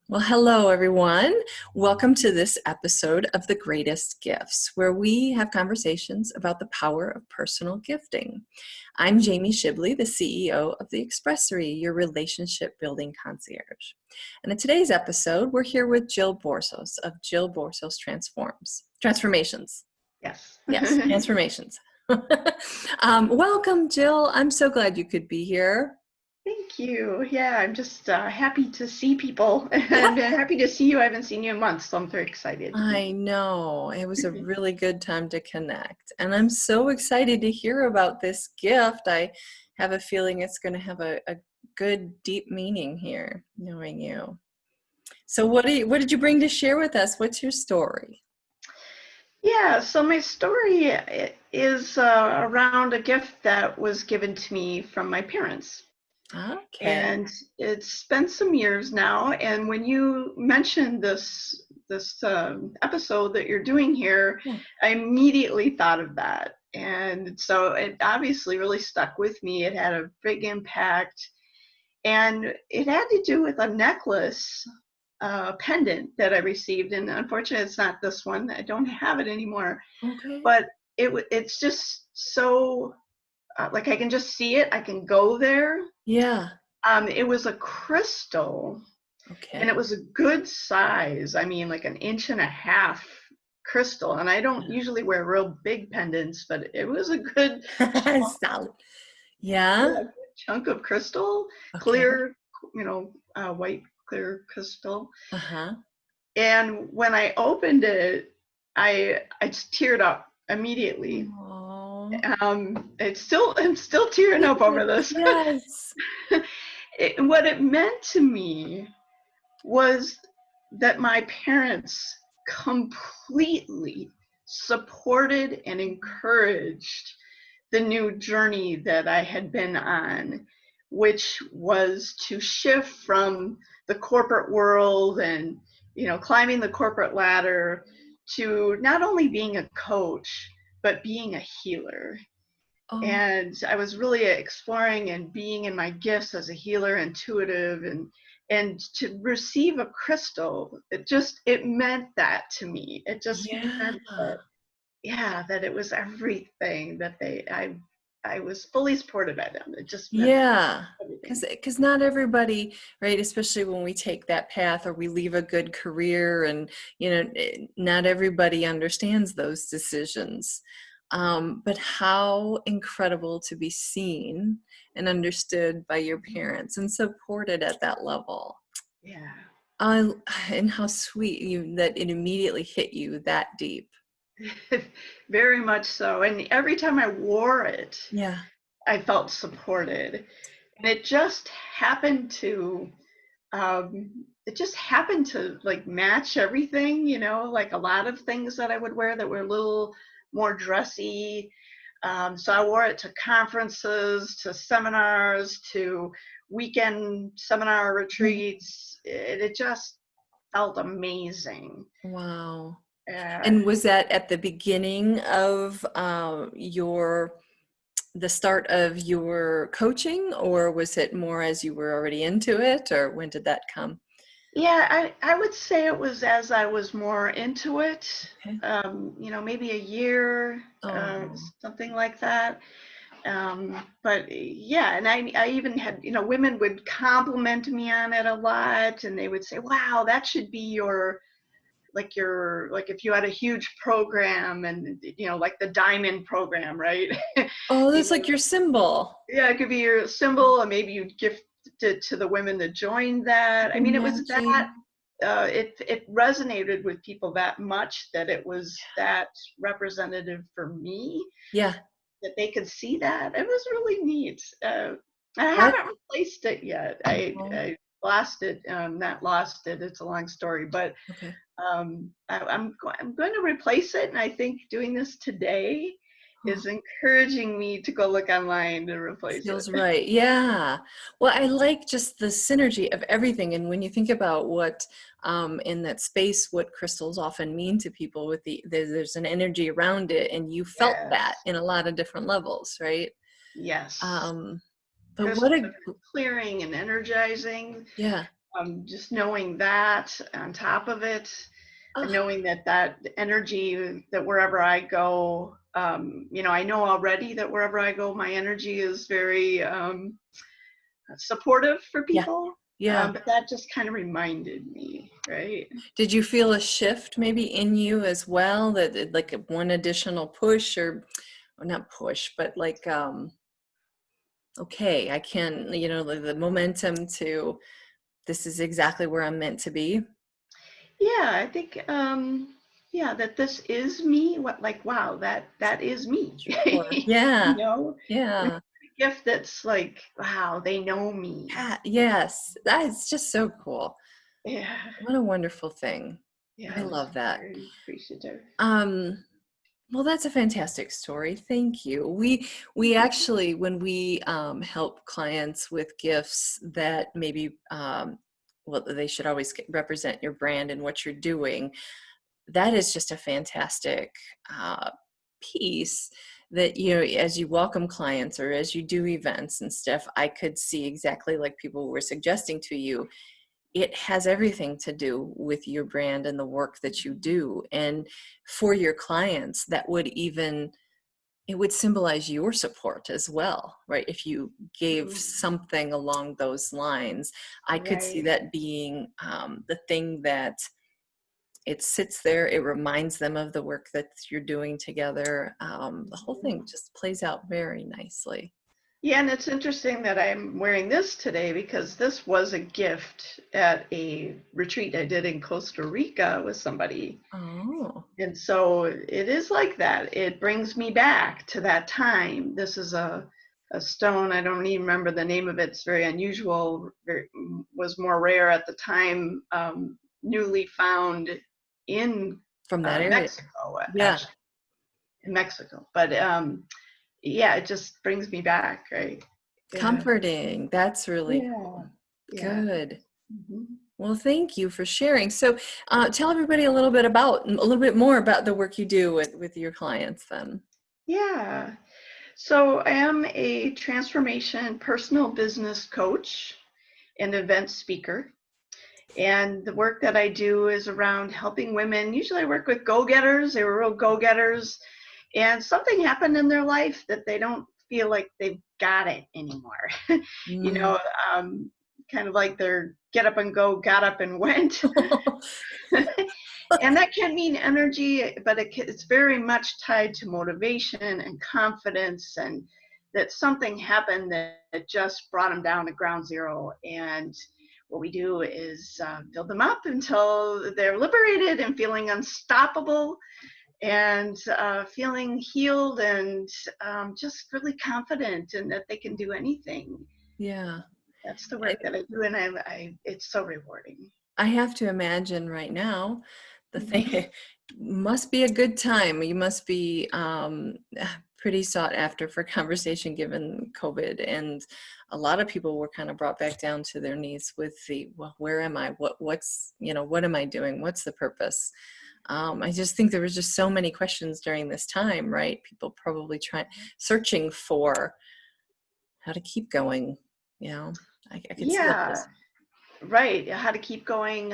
Well, hello, everyone. Welcome to this episode of The Greatest Gifts, where we have conversations about the power of personal gifting. I'm Jamie Shibley, the CEO of the Expressory, your relationship building concierge. And in today's episode, we're here with Jill Borsos of Jill Borsos Transformations. Yes. Yes, Transformations. Welcome, Jill. I'm so glad you could be here. Thank you. Yeah, I'm just happy to see people and happy to see you. I haven't seen you in months, so I'm very excited to be I know. It was a really good time to connect. And I'm so excited to hear about this gift. I have a feeling it's going to have a good, deep meaning here, knowing you. So what did you bring to share with us? What's your story? Yeah, so my story is around a gift that was given to me from my parents. Okay. And it's been some years now. And when you mentioned this episode that you're doing here, Yeah. I immediately thought of that. And so it obviously really stuck with me. It had a big impact. And it had to do with a necklace pendant that I received. And unfortunately, it's not this one. I don't have it anymore. Okay. But it's just so, like I can just see it. I can go there. Yeah. It was a crystal, and it Okay. was a good size. I mean, like an inch and a half crystal. And I don't usually wear real big pendants, but it was a good chunk, Solid. Yeah. yeah, good chunk of crystal, Okay. clear, white clear crystal. Uh-huh. And when I opened it, I just teared up immediately. Oh. I'm still tearing up over this. Yes. What it meant to me was that my parents completely supported and encouraged the new journey that I had been on, which was to shift from the corporate world and, climbing the corporate ladder to not only being a coach, but being a healer. Oh. And I was really exploring and being in my gifts as a healer, intuitive, and to receive a crystal, it meant that to me. It just Yeah. meant that, yeah, that it was everything that I was fully supported by them. It just meant Yeah, everything. because not everybody, right, especially when we take that path or we leave a good career and, not everybody understands those decisions. But how incredible to be seen and understood by your parents and supported at that level. Yeah. Uh, and how sweet that it immediately hit you that deep. Very much so. And every time I wore it, Yeah. I felt supported. And it just happened to like match everything, like a lot of things that I would wear that were a little more dressy. So I wore it to conferences, to seminars, to weekend seminar retreats. It just felt amazing. Wow. Uh, And was that at the beginning of the start of your coaching, or was it more as you were already into it, or when did that come? yeah, I would say it was as I was more into it, Okay. maybe a year, Oh, something like that. But yeah, and I even had, women would compliment me on it a lot, and they would say, wow, that should be like if you had a huge program and, like the diamond program, right? oh, You that's know, like your symbol. yeah, it could be your symbol, and maybe you'd gift it to the women that joined that. I mean, it was that, Imagine. it resonated with people that much that it was that representative for me, Yeah. that they could see that. It was really neat. I That. haven't replaced it yet. Oh, I lost it, not lost it. It's a long story, but okay. I'm going to replace it. And I think doing this today Oh, is encouraging me to go look online to replace it. feels right. Yeah. Well, I like just the synergy of everything. And when you think about what in that space, what crystals often mean to people with there's an energy around it, and you felt that Yes. in a lot of different levels, right? Yes. Um, but what Crystals a, are clearing and energizing. yeah. Just knowing that on top of it, and Oh, knowing that energy, that wherever I go, I know already that wherever I go, my energy is very supportive for yeah, people. yeah. But that just kind of reminded me, right? Did you feel a shift maybe in you as well, like one additional push, or well, not push, but like, okay, I can, the momentum to, this is exactly where I'm meant to be? Yeah, I think yeah, that this is me. What, like, wow, that is me. Sure. You Yeah. know, when Yeah. a gift that's like, wow, they know me. Yeah. Yes. That is just so cool. Yeah, What a wonderful thing. yeah, I I was love that. very appreciative. Um, well, that's a fantastic story. Thank you. We actually, when we help clients with gifts that maybe, well, they should always represent your brand and what you're doing. That is just a fantastic uh, piece that, as you welcome clients or as you do events and stuff, I could see exactly like people were suggesting to you. It has everything to do with your brand and the work that you do. And for your clients, that would even, it would symbolize your support as well, right? If you gave Mhm. something along those lines, I could see Right. that being the thing that it sits there. It reminds them of the work that you're doing together. The whole thing Mhm. just plays out very nicely. Yeah, and it's interesting that I'm wearing this today because this was a gift at a retreat I did in Costa Rica with somebody. Oh, And so it is like that. It brings me back to that time. This is a stone. I don't even remember the name of it. It's very unusual. Was more rare at the time. Newly found in from that area. Mexico, Yeah. actually, in Mexico. But yeah, it just brings me back, right? Yeah. Comforting. That's really Yeah. cool. Yeah. Good. Mhm. Well, thank you for sharing. So, tell everybody a little bit more about the work you do with your clients then. Yeah. So I am a transformation personal business coach and event speaker. And the work that I do is around helping women. Usually I work with go-getters. They were real go-getters. And something happened in their life that they don't feel like they've got it anymore. you Mm. know, kind of like their get up and go, got up and went. And that can mean energy, but it's very much tied to motivation and confidence, and that something happened that just brought them down to ground zero. And what we do is build them up until they're liberated and feeling unstoppable, and feeling healed, and just really confident in that they can do anything. Yeah. That's the work that I do, and it's so rewarding. I have to imagine right now, the Mhm. thing must be a good time. You must be pretty sought after for conversation given COVID, and a lot of people were kind of brought back down to their knees with the, well, where am I? What am I doing? What's the purpose? I just think there was just so many questions during this time, right? People probably searching for how to keep going. You know, I could see all Yeah, this. right. How to keep going,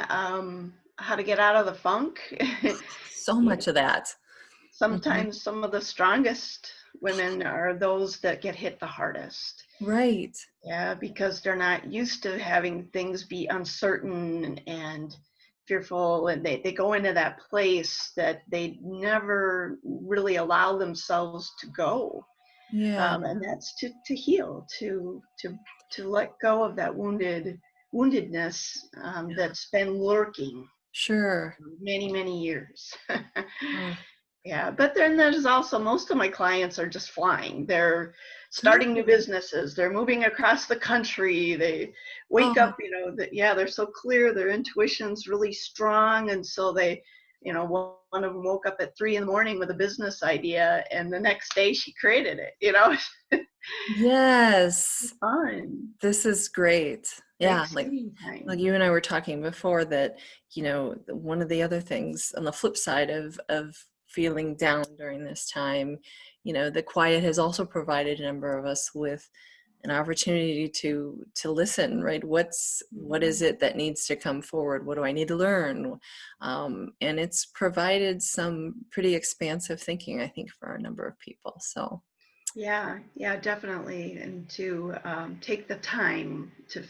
how to get out of the funk. So You know, much of that. Mhm. sometimes some of the strongest women are those that get hit the hardest. Right. Yeah, because they're not used to having things be uncertain and fearful, and they go into that place that they never really allow themselves to go. Yeah, And that's to heal, to let go of that woundedness that's been lurking sure. many years. Oh, Yeah, but then there's also, most of my clients are just flying. They're starting new good. businesses. They're moving across the country. They wake Oh, up, that, yeah, they're so clear. Their intuition's really strong, and so they, one of them woke up at 3 in the morning with a business idea, and the next day she created it. yes. Fun, This is great. very Yeah, exciting like time. you and I were talking before that, one of the other things on the flip side of feeling down during this time, the quiet has also provided a number of us with an opportunity to listen, right? What is it that needs to come forward? What do I need to learn? And it's provided some pretty expansive thinking, I think, for a number of people. So Yeah, yeah, definitely. And to take the time to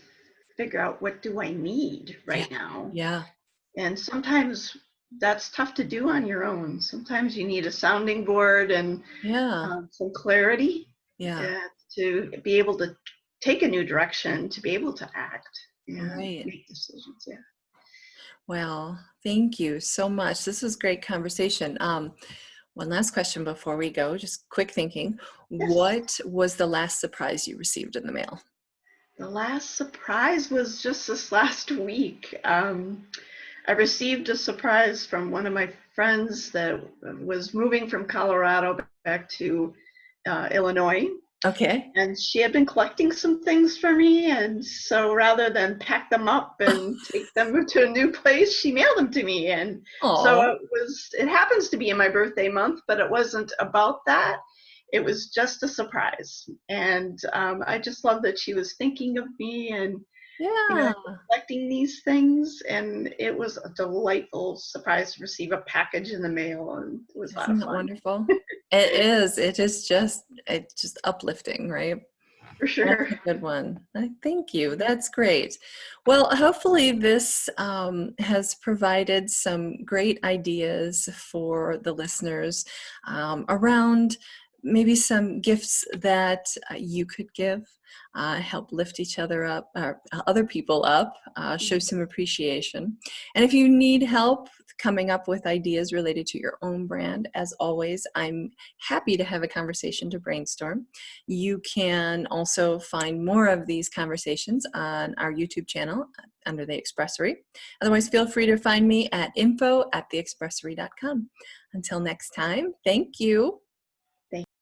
figure out, what do I need yeah, right now? yeah, And sometimes that's tough to do on your own. Sometimes you need a sounding board and yeah, some clarity yeah, to be able to take a new direction, to be able to act and right. make decisions. Yeah. Well, thank you so much. This was great conversation. One last question before we go, just quick thinking. Yes. What was the last surprise you received in the mail? The last surprise was just this last week. I received a surprise from one of my friends that was moving from Colorado back to Illinois. Okay. And she had been collecting some things for me. And so rather than pack them up and take them to a new place, she mailed them to me. And so Oh, it happens to be in my birthday month, but it wasn't about that. It was just a surprise. And I just love that she was thinking of me and, yeah. collecting these things. And it was a delightful surprise to receive a package in the mail. And it was a lot Isn't of that fun, wonderful? It is. It's just uplifting, right? for That's sure. a good one. Thank you. That's great. Well, hopefully this has provided some great ideas for the listeners around maybe some gifts that you could give, help lift each other up, or other people up, show some appreciation. And if you need help coming up with ideas related to your own brand, as always, I'm happy to have a conversation to brainstorm. You can also find more of these conversations on our YouTube channel under the Expressory. Otherwise, feel free to find me at info@theexpressory.com. Until next time, thank you.